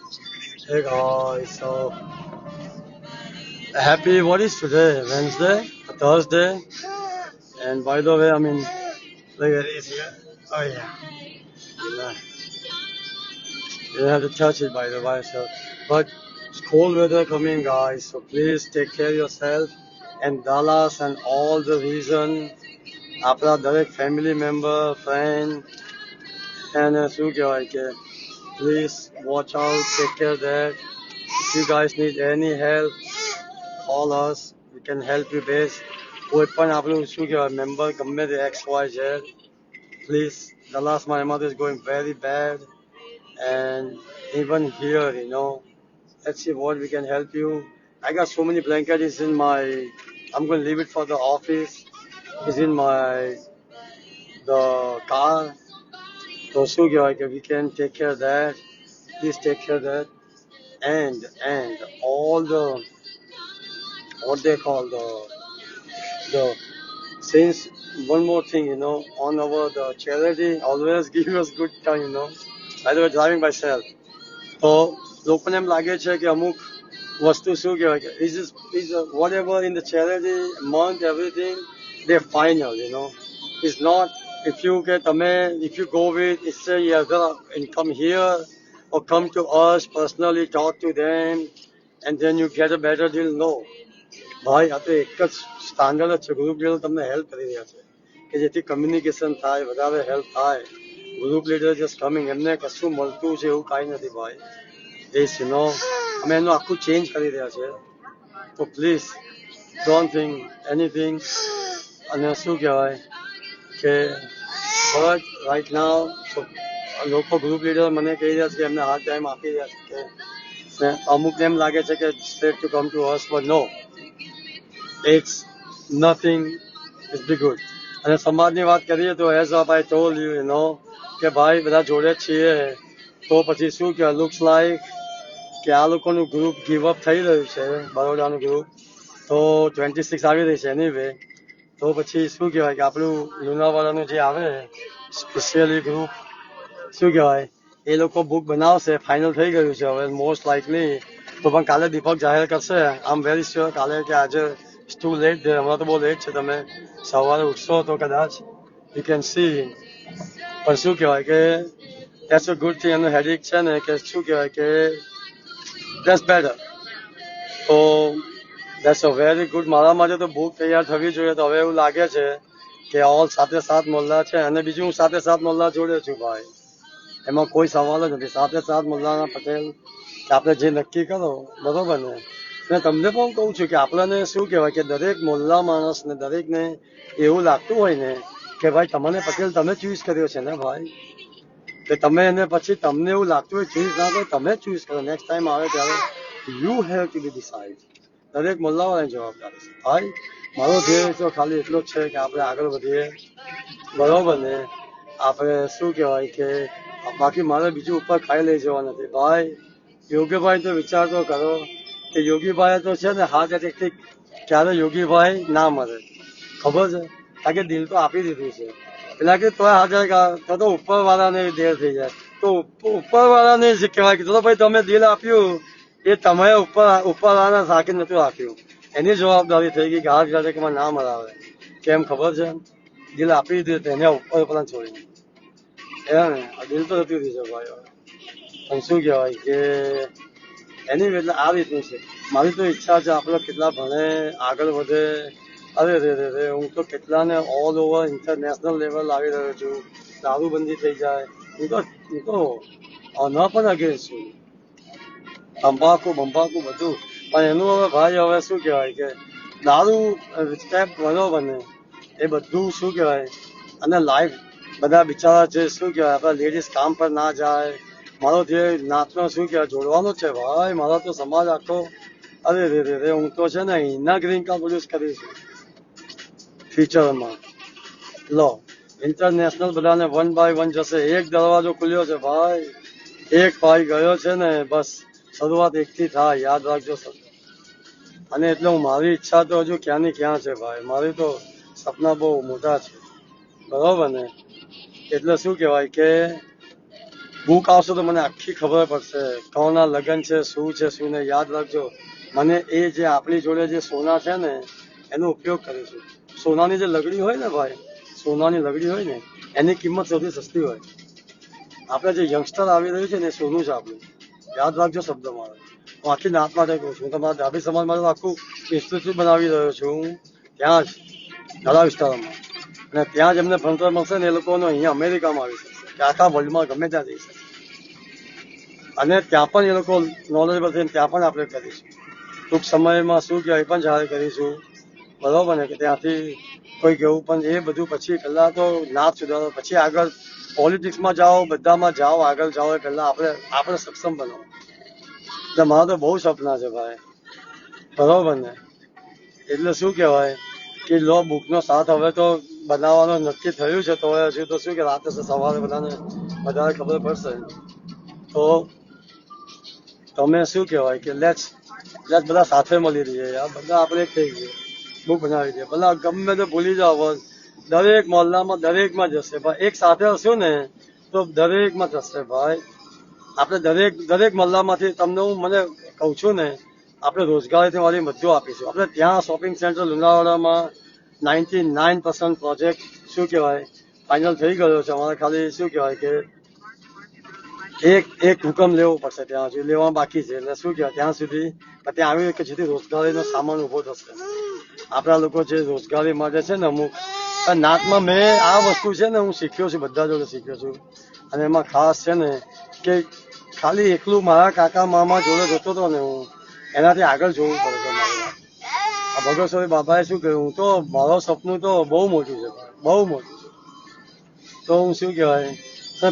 Hey guys, so happy. What is today? Wednesday, Thursday, and by the way, I mean, look at this here. Oh yeah, you know, you don't have to touch it by the way. So, but it's cold weather coming, guys. So please take care of yourself and Dallas and all the region. આપણા દરેક family member, friend, and શું કહેવાય કે please watch out, take care of that. If you guys need any help, call us. We can help you best. કોઈ પણ આપણું શું કહેવાય member ગમે તે XYZ, please. The last my mother is going very bad, and even here, let's see what we can help you. I got so many blankets in my. I'm going to leave it for the office. It's in my the car. So શું કહેવાય કે we can take care of that. Please take care of that. And all the what they call the since one more thing, on our the charity always give us good time, by the way, driving myself. તો લોકોને એમ લાગે છે કે અમુક વસ્તુ શું કહેવાય કે is whatever in the charity month everything they final, it's not. If you get if you go with it's say you have and come here or come to us personally, talk to them, and then you get a better deal. No, ભાઈ આ તો એક જ standard જ છે. Group leader તમને help કરી રહ્યા છે કે જેથી કમ્યુનિકેશન થાય, વધારે હેલ્પ થાય. ગ્રુપ લીડર જસ્ટ કમિંગ, એમને કશું મળતું છે એવું કાંઈ નથી ભાઈ. દેશ અમે એનું આખું ચેન્જ કરી રહ્યા છે. તો પ્લીઝ ડોન્ટ થિંક એનીથિંગ. અને શું કહેવાય કે બટ રાઈટ નાવ લોકો ગ્રુપ લીડર મને કહી રહ્યા છે કે એમને હાર્ડ ટાઈમ આપી રહ્યા છે કે અમુકને એમ લાગે છે કે straight to come to us, but no, it's nothing. It's be good. અને સમાજની વાત કરીએ તો as of I told you, કે ભાઈ બધા જોડે જ છીએ. તો પછી શું કે લુક્સ લાઈક કે આ લોકોનું ગ્રુપ ગીવ અપ થઈ રહ્યું છે, બરોડાનું ગ્રુપ. તો 26 આવી રહી છે એની વે. તો પછી શું કહેવાય કે આપણું લુણાવાડાનું જે આવે સ્પેશિયલી ગ્રુપ, શું કહેવાય એ લોકો બુક બનાવશે. ફાઇનલ થઈ ગયું છે હવે મોસ્ટ લાઇકલી. તો પણ કાલે દીપક જાહેર કરશે. આઈ એમ વેરી શ્યોર કાલે કે આજે ટુ લેટ છે, હમણાં તો બહુ લેટ છે. તમે સવારે ઉઠશો તો કદાચ યુ કેન સી. પણ શું કહેવાય કે દેટ્સ અ ગુડ થિંગ. એમનું હેડિક છે ને કે શું કહેવાય કે દેટ્સ બેટર. તો દેટ્સ અ વેરી ગુડ. મારા માટે તો બુક તૈયાર થવી જોઈએ. તો હવે એવું લાગે છે કે ઓલ સાથે સાત મોલ્લા છે. અને બીજું હું સાથે સાત મોલ્લા જોડે છું ભાઈ, એમાં કોઈ સવાલ જ નથી. સાથે સાત મોલ્લાના પટેલ કે આપણે જે નક્કી કરો બરોબર ને. મેં તમને પણ કહું છું કે આપણને શું કહેવાય કે દરેક મોલ્લા માણસને દરેકને એવું લાગતું હોય ને કે ભાઈ તમને પટેલ તમે ચૂઝ કર્યો છે ને ભાઈ, કે તમે એને પછી તમને એવું લાગતું હોય ચૂઝ ના કરો, તમે ચૂઝ કરો. નેક્સ્ટ ટાઈમ આવે ત્યારે you have to be decide. દરેક મોલ્લાવાળાની જવાબદારી છે ભાઈ. મારો ધ્યેય તો ખાલી એટલો જ છે કે આપણે આગળ વધીએ, બરોબર ને. આપણે શું કહેવાય કે બાકી મારે બીજું ઉપર ખાઈ લઈ જવા નથી ભાઈ. યોગીભાઈ તો વિચાર તો કરો કે યોગીભાઈ તો છે ને હાર્ટ એટેકથી ક્યારે યોગીભાઈ ના મરે ખબર છે, કારણ કે દિલ તો આપી દીધું છે. પેલા કે તોય હાજર તો ઉપર વાળાને દેર થઈ જાય. તો ઉપર વાળાને જ કહેવાય કે ચલો ભાઈ તમે દિલ આપ્યું, એ તમે ઉપર વાળાને સાકી નતું આપ્યું. એની જવાબદારી થઈ ગઈ કે હાર્ટ એટેકમાં ના મરાવે. કેમ ખબર છે, દિલ આપી દીધું એને ઉપર ઉપર છોડી ને દિલ તો જતું રહ્યું છે ભાઈ. પણ શું કહેવાય કે એની એટલે આ રીતનું છે. મારી તો ઈચ્છા છે આપણે કેટલા ભણે આગળ વધે. અરે રે રે રે, હું તો કેટલાને ઓલ ઓવર ઇન્ટરનેશનલ લેવલ લાવી રહ્યો છું. દારૂબંધી થઈ જાય. હું તો ન પણ અગેન્સ્ટ છું. તંબાકુ બંબાકુ બધું. પણ એનું હવે ભાઈ હવે શું કહેવાય કે દારૂ સ્ટેપ બરોબર ને એ બધું શું કહેવાય. અને લાઈફ બધા બિચારા છે શું કહેવાય આપણા લેડીઝ કામ પર ના જાય. મારો જે નાતનો શું કહેવાય જોડવાનો છે ભાઈ. મારો તો સમાજ આખો અરે રે રે રે, હું તો છે ને એના ગ્રીન કાર્ડ પ્રોડ્યુસ કરીશું ફ્યુચરમાં. લો ઇન્ટરનેશનલ બધાને વન બાય વન જશે. એક દરવાજો ખુલ્યો છે ભાઈ, એક ભાઈ ગયો છે ને બસ. શરૂઆત એકથી થાય, યાદ રાખજો સર. અને એટલે હું મારી ઈચ્છા તો હજુ ક્યાંની ક્યાં છે ભાઈ. મારી તો સપના બહુ મોટા છે, બરોબર ને. એટલે શું કહેવાય કે બુક આવશે તો મને આખી ખબર પડશે કોના લગ્ન છે, શું છે, શું ને. યાદ રાખજો, મને એ જે આપણી જોડે જે સોના છે ને એનો ઉપયોગ કરીશું. સોનાની જે લગડી હોય ને ભાઈ, સોનાની લગડી હોય ને એની કિંમત સૌથી સસ્તી હોય. આપણે જે યંગસ્ટર આવી રહ્યું છે ને એ સોનું છે આપણું. યાદ રાખજો શબ્દ મારો. હું આખી નાત માટે કહું છું. તમારા ડાબી સમાજ માટે આખું ઇન્સ્ટિટ્યૂટ બનાવી રહ્યો છું હું ત્યાં જ ધડા વિસ્તારમાં. અને ત્યાં જ એમને ભણતર મળશે ને એ લોકોને અહીંયા અમેરિકામાં આવી શકશે કે આખા વર્લ્ડમાં ગમે ત્યાં જઈ શકે. અને ત્યાં પણ એ લોકો નોલેજેબલ થઈને ત્યાં પણ આપણે કરીશું. ટૂંક સમયમાં શું કહેવાય એ પણ જાહેર કરીશું. બરોબર ને, કે ત્યાંથી કોઈ કેવું પણ એ બધું પછી પહેલાં તો નાત સુધારો, પછી આગળ પોલિટિક્સમાં જાઓ, બધામાં જાઓ, આગળ જાઓ એ પહેલાં આપણે સક્ષમ બનો. એટલે મારા તો બહુ સપના છે ભાઈ, બરોબર ને. એટલે શું કહેવાય કે લો બુકનો સાથ હવે તો બનાવવાનું નક્કી થયું છે. તો હજુ તો શું કે રાતે સવારે બધાને વધારે ખબર પડશે. તો તમે શું કહેવાય કે લેટ્સ બધા સાથે મળી રહીએ યાર. બધા આપણે એક થઈ ગઈએ, બુક બનાવી દઈએ. ભલે ગમે તે ભૂલી જાઓ, દરેક મોહલ્લામાં દરેકમાં જશે ભાઈ. એક સાથે હશું ને તો દરેકમાં જશે ભાઈ. આપણે દરેક મહલ્લામાંથી તમને હું મને કહું છું ને, આપણે રોજગારીથી વાળી બધું આપીશું. આપણે ત્યાં શોપિંગ સેન્ટર લુણાવાડામાં 99% પ્રોજેક્ટ શું કહેવાય ફાઇનલ થઈ ગયો છે. અમારે ખાલી શું કહેવાય કે એક હુકમ લેવો પડશે, ત્યાં સુધી લેવા બાકી છે. એટલે શું કહેવાય ત્યાં સુધી ત્યાં આવી કે જેથી રોજગારીનો સામાન ઉભો થશે. આપણા લોકો જે રોજગારી માટે છે ને અમુક નાતમાં મેં આ વસ્તુ છે ને હું શીખ્યો છું, બધા જોડે શીખ્યો છું. અને એમાં ખાસ છે ને કે ખાલી એકલું મારા કાકા મામા જોડે જતો હતો ને હું, એનાથી આગળ જોવું પડે છે મારે. આ ભગવત બાબાએ શું કહ્યું, તો મારો સપનું તો બહુ મોટું છે, બહુ મોટું છે. તો હું શું કહેવાય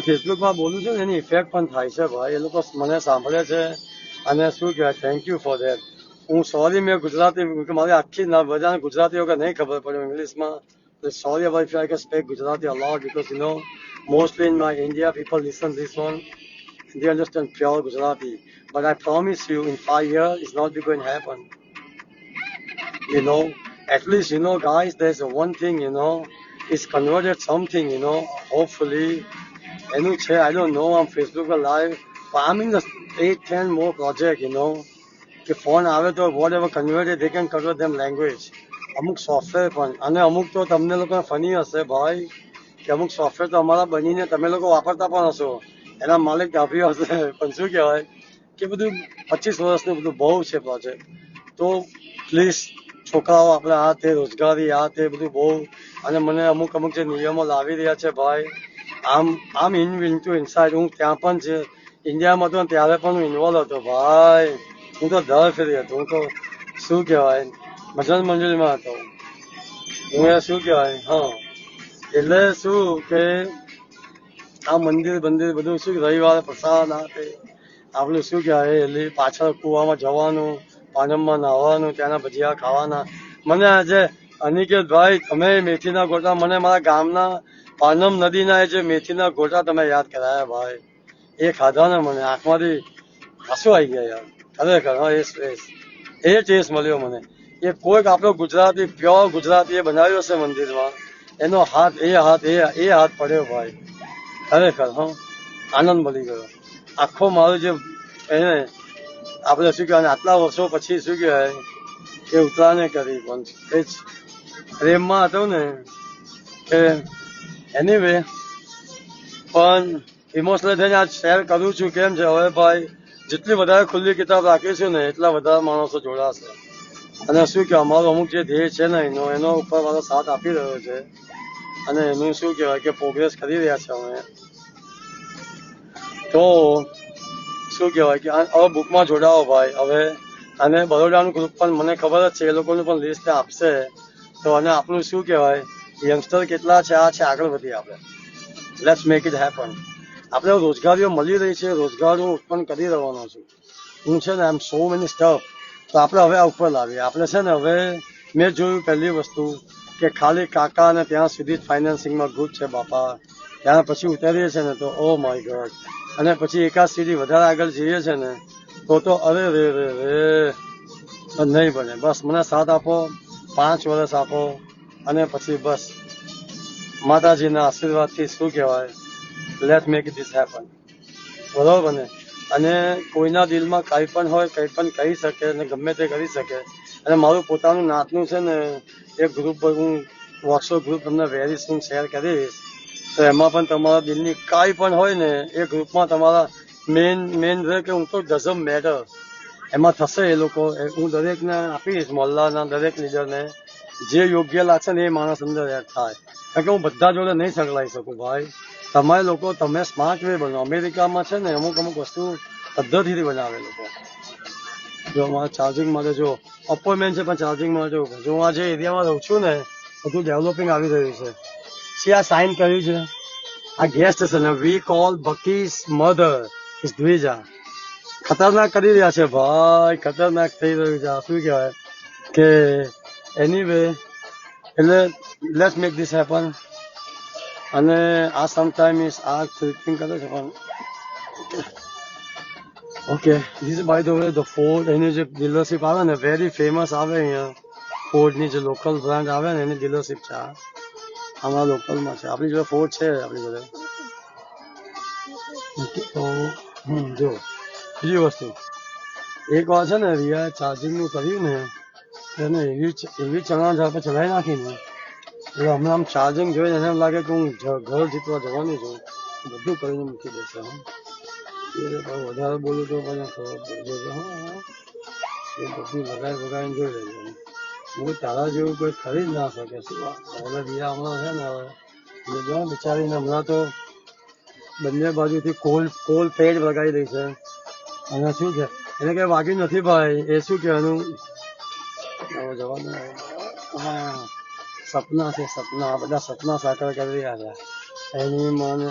ફેસબુકમાં બોલું છું ને એની ઇફેક્ટ પણ થાય છે ભાઈ. એ લોકો મને સાંભળે છે અને શું કહેવાય થેન્ક યુ ફોર ધેટ. હું સોરી મેં ગુજરાતી મારી આખી બધાને ગુજરાતી વગર નહીં ખબર પડે ઇંગ્લિશમાં. Sorry about if I can speak Gujarati a lot because mostly in my India people listen this one. They understand pure Gujarati. But I promise you, in 5 years, it's not going to happen. At least, guys, there's one thing, it's converted something, hopefully. I don't know, I'm Facebook live, but I'm in the 8-10 more project, કે phone આવે તો whatever converted, they can convert them language. અમુક software પણ, અને અમુક તો તમને લોકો ફની હશે ભાઈ કે અમુક સોફ્ટવેર તો અમારા બનીને તમે લોકો વાપરતા પણ હશો, એના માલિક ડાભી હશે. પણ શું કહેવાય કે બધું 25 વર્ષનું બધું બહુ છે પ્રોજેક્ટ. તો પ્લીઝ છોકરાઓ આપણે આ તે રોજગારી આ તે બધું બહુ. અને મને અમુક જે નિયમો લાવી રહ્યા છે ભાઈ, આમ ઇનસાઇડ. હું ત્યાં પણ છે ઇન્ડિયામાં હતો ત્યારે પણ હું ઇન્વોલ્વ હતો ભાઈ. હું તો દર ફેરી હતો. હું તો શું કહેવાય ભજન મંડળીમાં હતો હું. એ શું કહેવાય એટલે શું કે આ મંદિર બધું શું રવિવારે પ્રસાદ આ તે આપણું શું કહેવાય એટલે પાછળ કુવામાં જવાનું, પાનમમાં નાહવાનું, ત્યાંના ભજીયા ખાવાના. મને આજે અનિકેતભાઈ તમે મેથીના ગોટા, મને મારા ગામના પાનમ નદીના જે મેથીના ગોટા તમે યાદ કરાયા ભાઈ. એ ખાધા ને મને આંખમાંથી આંસુ આવી ગયા યાર. ખરેખર એ ટેસ્ટ મળ્યો મને. એ કોઈક આપણો ગુજરાતી પ્યોર ગુજરાતી એ બનાવ્યો છે મંદિરમાં, એનો હાથ પડ્યો ભાઈ. ખરેખર આનંદ મળી ગયો આખો. મારું જે એને આપણે શું કહેવાય આટલા વર્ષો પછી શું કહેવાય કે ઉત્તરાયણ કરી પણ એ જ પ્રેમમાં હતો ને કે એનીવે. પણ ઇમોશનલ થઈને આજ શેર કરું છું. કેમ છે હવે ભાઈ જેટલી વધારે ખુલ્લી કિતાબ રાખીશું ને એટલા વધારે માણસો જોડાશે. અને શું કે અમારો અમુક જે ધ્યેય છે ને એનો ઉપર મારો સાથ આપી રહ્યો છે. અને એનું શું કહેવાય કે પ્રોગ્રેસ કરી રહ્યા છે અમે. તો શું કહેવાય કે હવે બુકમાં જોડાવો ભાઈ. હવે અને બરોડાનું ગ્રુપ પણ મને ખબર જ છે એ લોકોનું પણ લિસ્ટ આપશે. તો અને આપણું શું કહેવાય યંગસ્ટર કેટલા છે આ છે આગળ વધીએ આપણે. Let's make it happen. આપણે રોજગારીઓ મળી રહી છે, રોજગારો ઉત્પન્ન કરી રહેવાનો છું હું છે ને. આમ સો મેની સ્ટફ. તો આપણે હવે આ ઉપર લાવીએ. આપણે છે ને હવે મેં જોયું પહેલી વસ્તુ કે ખાલી કાકા અને ત્યાં સુધી જ ફાઇનાન્સિંગમાં ગુડ છે બાપા. ત્યાં પછી ઉતારીએ છે ને તો ઓ માય ગોડ. અને પછી એકાદ સીડી વધારે આગળ જઈએ છે ને તો અરે રે નહીં બને. બસ મને સાથ આપો, 5 વર્ષ આપો અને પછી બસ માતાજીના આશીર્વાદથી શું કહેવાય લેટ મેક ધીસ હેપન. બરોબર ને. અને કોઈના દિલમાં કંઈ પણ હોય, કંઈ પણ કહી શકે અને ગમે તે કરી શકે. અને મારું પોતાનું નાતનું છે ને, એ ગ્રુપ પર હું વોટ્સઅપ ગ્રુપ તમને વેરી સૂન શેર કરીશ. તો એમાં પણ તમારા દિલની કાંઈ પણ હોય ને, એ ગ્રુપમાં તમારા મેન રહે કે હું તો ડઝન્ટ મેટર એમાં થશે. એ લોકો હું દરેકને આપીશ, મોહલ્લાના દરેક લીડરને જે યોગ્ય લાગશે ને એ માણસ અંદર એડ થાય. કારણ કે હું બધા જોડે નહીં સંકળાઈ શકું ભાઈ. તમે લોકો તમે સ્માર્ટ વે બનો. અમેરિકામાં છે ને અમુક વસ્તુ પદ્ધતિથી બનાવે લોકો. જો અમારે ચાર્જિંગ માટે જો અપોઇન્ટમેન્ટ છે, પણ ચાર્જિંગ માટે જો હું આ જે એરિયામાં રહું છું ને બધું ડેવલપિંગ આવી રહ્યું છે. આ સાઇન કર્યું છે આ ગેસ સ્ટેશન. વી કોલ બકીસ મધર ઇઝ દ્વિજા. ખતરનાક કરી રહ્યા છે ભાઈ, ખતરનાક થઈ રહ્યું છે. શું કહેવાય કે એનીવે એટલે લેટ્સ મેક ધીસ હેપન. અને આ સમટાઈમ આ થિંકિંગ કરે છે પણ okay. This by the way the Ford એની જે ડીલરશીપ આવે ને વેરી ફેમસ આવે અહીંયા. ફોર્ડની જે લોકલ બ્રાન્ડ આવે ને એની ડીલરશીપ છે અમારા લોકલમાં છે. આપણી જોડે ફોર્ડ છે આપણી જોડે. તો જો બીજી વસ્તુ એક વાર છે ને રિયા ચાર્જિંગનું કર્યું ને એને એવી ચણા ઝાપે ચલાવી નાખીને એટલે હમણાં આમ ચાર્જિંગ જોઈને એને એમ લાગે કે હું ઘર જીતવા જવાની છું. બધું કરીને મૂકી દેશે. વધારે બોલું તો મને ખબર પડશે. એ બધું લગાવી બગાવીને જોઈ લેજે. હું તારા જેવું કોઈ ખરીદ ના શકે. શું હવે રિયા હમણાં છે ને હવે જો બિચારીને હમણાં તો બંને બાજુથી કોલ પેડ લગાવી દઈ છે. અને શું છે એને કઈ વાગ્યું નથી ભાઈ. એ શું કહેવાનું જવાનું સપના છે સપના. આ બધા સપના સાકાર કરી રહ્યા છે. એની મને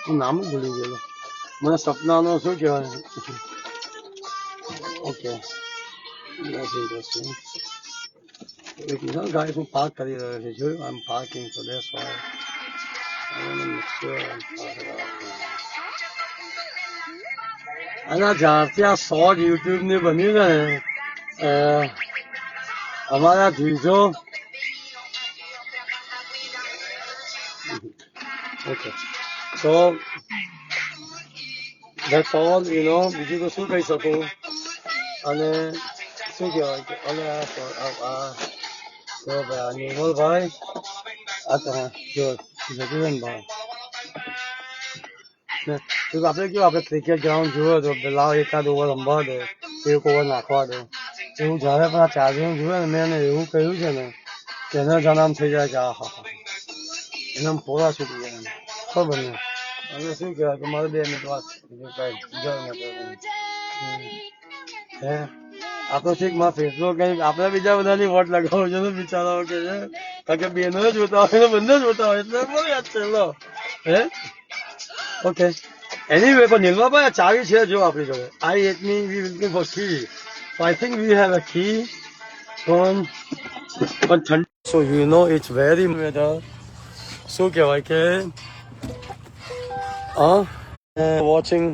હું નામ જ ભૂલી ગયેલો. મને સપનાનો શું કહેવાય. ઓકે એક મિનિટ ગાડી હું પાર્ક કરી રહ્યો છે. જોયું આઈ એમ પાર્કિંગ સો ધેટ્સ વાય અને જ્યારથી આ શોર્ટ યુટ્યુબ ને બન્યું છે ને અમારા જીજો ઓકે સો ધેટ્સ ઓલ બીજું તો શું કહી શકું. અને શું કહેવાય કે નિર્મલભાઈ જો જગુવનભાઈ આપણે કેવું આપણે ક્રિકેટ ગ્રાઉન્ડ જોયો તો લાવ એકાદ ઓવર રમવા દે, એક ઓવર નાખવા દે. એવું જયારે પણ આ ચાર્જિંગ જોયું ને મેં એને એવું કહ્યું છે ને કે એના જણામ થઈ જાય કે આ હા એના પોરા છૂટી જાય ખબર ને. અને શું કહેવાય કે મારે 2 મિનિટ વાત હે આ તો ઠીક માં ફેસબુક કઈ આપણે બીજા બધાની વોટ લગાવો છો ને બિચારાઓ કે છે. કારણ કે બેનો જોતા હોય બંને જોતા હોય એટલે બહુ યાદ છે. લો હે ઓકે એનીવે પણ નિર્મલભાઈ ચાવી છે જો આપણી જોડે. I at me we will go for key. So I think we have a key પણ ઠંડી. So it's very weather. શું કહેવાય કે watching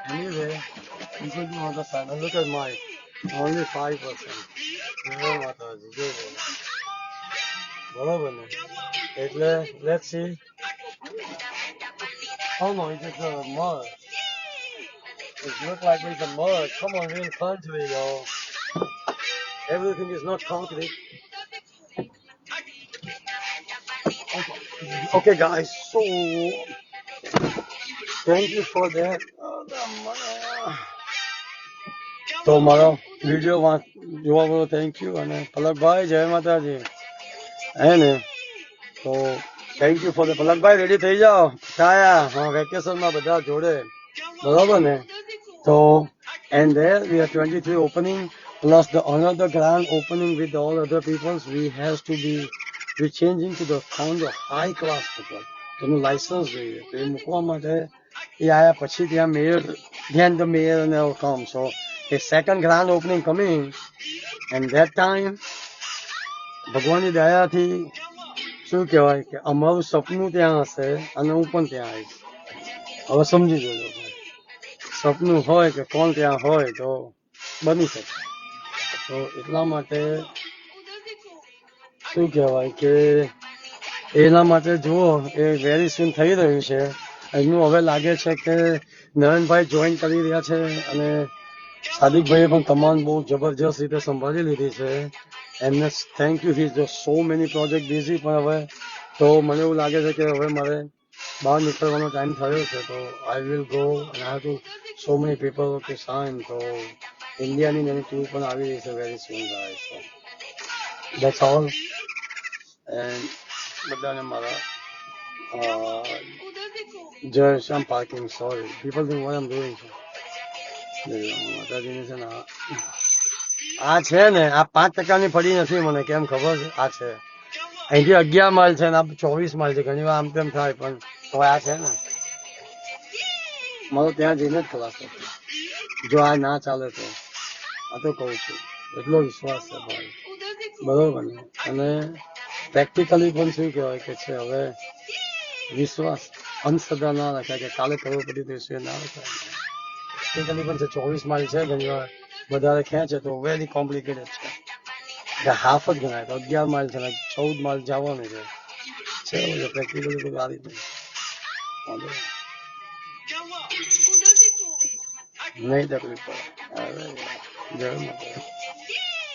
Anyway, people do understand. And look at mine. Only 5%. જય માતાજી જય બરાબર ને એટલે let's see. Oh no, it's just a mud. It looks like it's a mud. Come on, we're in country, yo. Everything is not concrete. Okay, guys. So thank you for that. તો મારો video જોવા બદલ thank you અને પલકભાઈ જય માતાજી હે ને તો થેન્ક યુ ફોર ધ પલકભાઈ રેડી થઈ જાઓ છાયા હા વેકેશનમાં બધા જોડે બરાબર ને તો and there we are 23 opening plus the another grand opening with all other peoples we has to be we changing to the found of high class people તેનું લાયસન્સ જોઈએ તો એ મૂકવા માટે એ આયા પછી ત્યાં mayor then the mayor and all come so a second grand opening coming and that time ભગવાનની દયાથી શું કહેવાય કે અમારું સપનું ત્યાં હશે અને હું પણ ત્યાં આવીશ હવે સમજી જજો સપનું હોય કે કોણ ત્યાં હોય તો બની શકે તો એટલા માટે શું કહેવાય કે એના માટે જુઓ એ વેરી સૂન થઈ રહ્યું છે. એમનું હવે લાગે છે કે નયનભાઈ જોઈન કરી રહ્યા છે અને સાદિકભાઈએ પણ કમાન બહુ જબરજસ્ત રીતે સંભાળી લીધી છે. એમને thank you he is so many project busy. પણ હવે તો મને એવું લાગે છે કે હવે મારે બહાર નીકળવાનો ટાઈમ થયો છે. તો આઈ વિલ ગો અને I to so many people to sign. તો ઇન્ડિયાની એની ટૂર પણ આવી રહી છે very soon guys. So that's all. And બધાને મારા just I'm parking, sorry. People think what I'm doing. માતાજીની છે ને આ છે ને આ 5% પડી નથી મને કેમ ખબર છે. આ છે અહીંથી 11 માઇલ છે ને આ 24 માઇલ છે. ઘણી વાર આમ તેમ થાય પણ હવે આ છે ને મારો ત્યાં જઈને જ ખલાસ થશે જો આ ના ચાલે તો. આ તો કહું છું એટલો વિશ્વાસ છે ભાઈ બરોબર ને. અને પ્રેક્ટિકલી પણ શું કહેવાય કે છે હવે વિશ્વાસ અંધશ્રદ્ધા ના રખાય કે કાલે કરોડપતિ થશે ના રખાય. પ્રેક્ટિકલી પણ છે 24 માઇલ છે. ઘણી વાર વધારે ખેંચે તો વેરી કોમ્પ્લિકેટેડ છે. હાફ જ ગણાય તો 11 માઇલ છે 14 માઇલ જવાનું છે પ્રેક્ટિકલી તો આ રીતે નહીં તકલીફ પડે. જય માતા.